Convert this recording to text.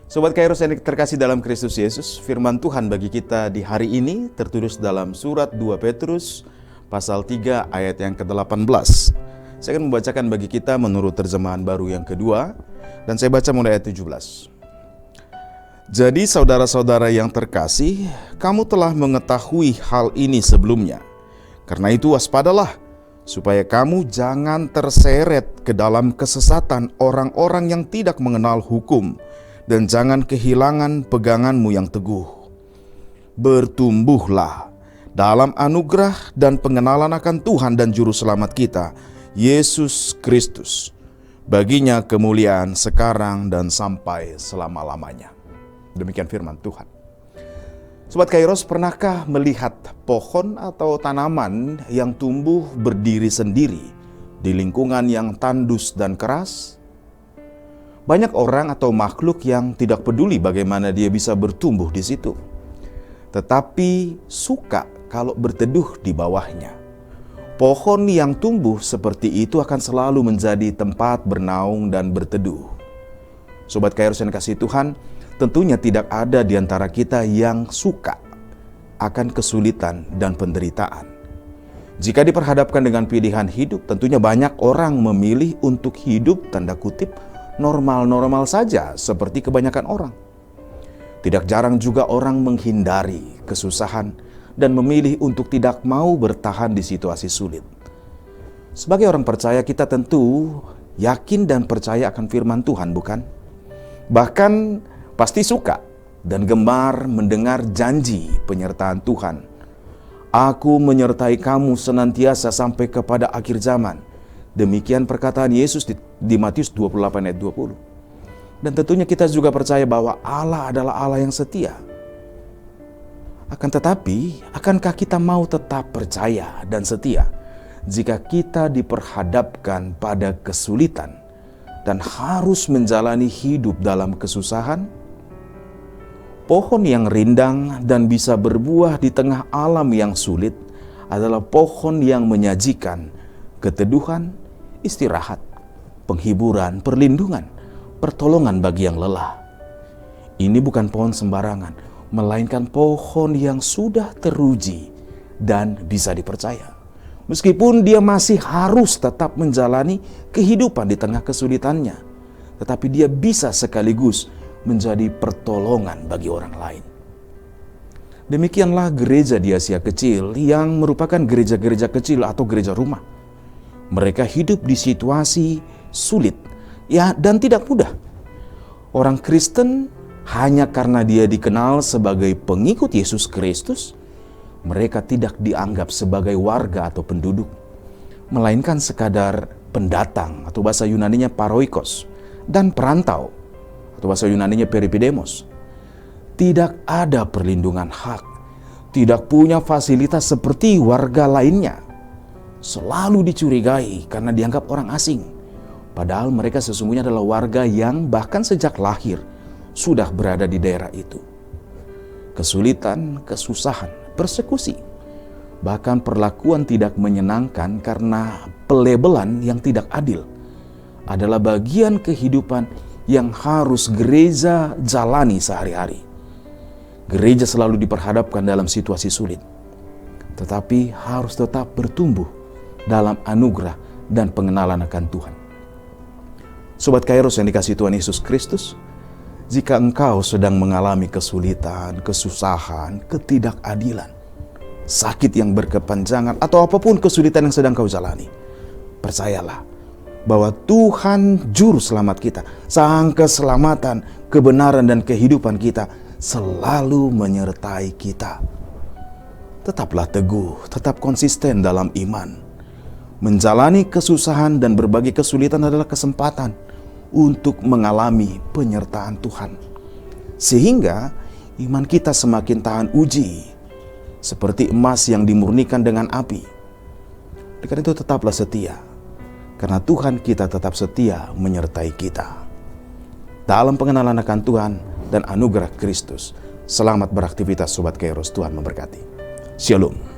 Sobat Kairos yang terkasih dalam Kristus Yesus, firman Tuhan bagi kita di hari ini tertulis dalam surat 2 Petrus pasal 3 ayat yang ke-18. Saya akan membacakan bagi kita menurut terjemahan baru yang kedua, dan saya baca mulai ayat 17. Jadi saudara-saudara yang terkasih, kamu telah mengetahui hal ini sebelumnya. Karena itu waspadalah, supaya kamu jangan terseret ke dalam kesesatan orang-orang yang tidak mengenal hukum, dan jangan kehilangan peganganmu yang teguh. Bertumbuhlah dalam anugerah dan pengenalan akan Tuhan dan Juru Selamat kita, Yesus Kristus. Baginya kemuliaan sekarang dan sampai selama-lamanya. Demikian firman Tuhan. Sobat Kairos, pernahkah melihat pohon atau tanaman yang tumbuh berdiri sendiri di lingkungan yang tandus dan keras? Banyak orang atau makhluk yang tidak peduli bagaimana dia bisa bertumbuh di situ, tetapi suka kalau berteduh di bawahnya. Pohon yang tumbuh seperti itu akan selalu menjadi tempat bernaung dan berteduh. Sobat Kairos yang kasih Tuhan, tentunya tidak ada di antara kita yang suka akan kesulitan dan penderitaan. Jika diperhadapkan dengan pilihan hidup, tentunya banyak orang memilih untuk hidup tanda kutip normal-normal saja seperti kebanyakan orang. Tidak jarang juga orang menghindari kesusahan dan memilih untuk tidak mau bertahan di situasi sulit. Sebagai orang percaya, kita tentu yakin dan percaya akan firman Tuhan, bukan? Bahkan pasti suka dan gemar mendengar janji penyertaan Tuhan. Aku menyertai kamu senantiasa sampai kepada akhir zaman. Demikian perkataan Yesus di Matius 28 ayat 20. Dan tentunya kita juga percaya bahwa Allah adalah Allah yang setia. Akan tetapi, akankah kita mau tetap percaya dan setia jika kita diperhadapkan pada kesulitan dan harus menjalani hidup dalam kesusahan? Pohon yang rindang dan bisa berbuah di tengah alam yang sulit adalah pohon yang menyajikan keteduhan, istirahat, penghiburan, perlindungan, pertolongan bagi yang lelah. Ini bukan pohon sembarangan, melainkan pohon yang sudah teruji dan bisa dipercaya. Meskipun dia masih harus tetap menjalani kehidupan di tengah kesulitannya, tetapi dia bisa sekaligus menjadi pertolongan bagi orang lain. Demikianlah gereja di Asia Kecil yang merupakan gereja-gereja kecil atau gereja rumah. Mereka hidup di situasi sulit, ya, dan tidak mudah. Orang Kristen hanya karena dia dikenal sebagai pengikut Yesus Kristus, mereka tidak dianggap sebagai warga atau penduduk, melainkan sekadar pendatang atau bahasa Yunaninya paroikos, dan perantau atau bahasa Yunaninya peripidemos. Tidak ada perlindungan hak, tidak punya fasilitas seperti warga lainnya. Selalu dicurigai karena dianggap orang asing. Padahal mereka sesungguhnya adalah warga yang bahkan sejak lahir sudah berada di daerah itu. Kesulitan, kesusahan, persekusi, bahkan perlakuan tidak menyenangkan karena pelebelan yang tidak adil adalah bagian kehidupan yang harus gereja jalani sehari-hari. Gereja selalu diperhadapkan dalam situasi sulit, tetapi harus tetap bertumbuh dalam anugerah dan pengenalan akan Tuhan. Sobat Kairos yang dikasihi Tuhan Yesus Kristus, jika engkau sedang mengalami kesulitan, kesusahan, ketidakadilan, sakit yang berkepanjangan, atau apapun kesulitan yang sedang kau jalani, percayalah bahwa Tuhan Juru Selamat kita, Sang Keselamatan, kebenaran dan kehidupan kita selalu menyertai kita. Tetaplah teguh, tetap konsisten dalam iman. Menjalani kesusahan dan berbagai kesulitan adalah kesempatan untuk mengalami penyertaan Tuhan, sehingga iman kita semakin tahan uji, seperti emas yang dimurnikan dengan api. Karena itu tetaplah setia, karena Tuhan kita tetap setia menyertai kita. Dalam pengenalan akan Tuhan dan anugerah Kristus, selamat beraktivitas Sobat Kairos. Tuhan memberkati. Shalom.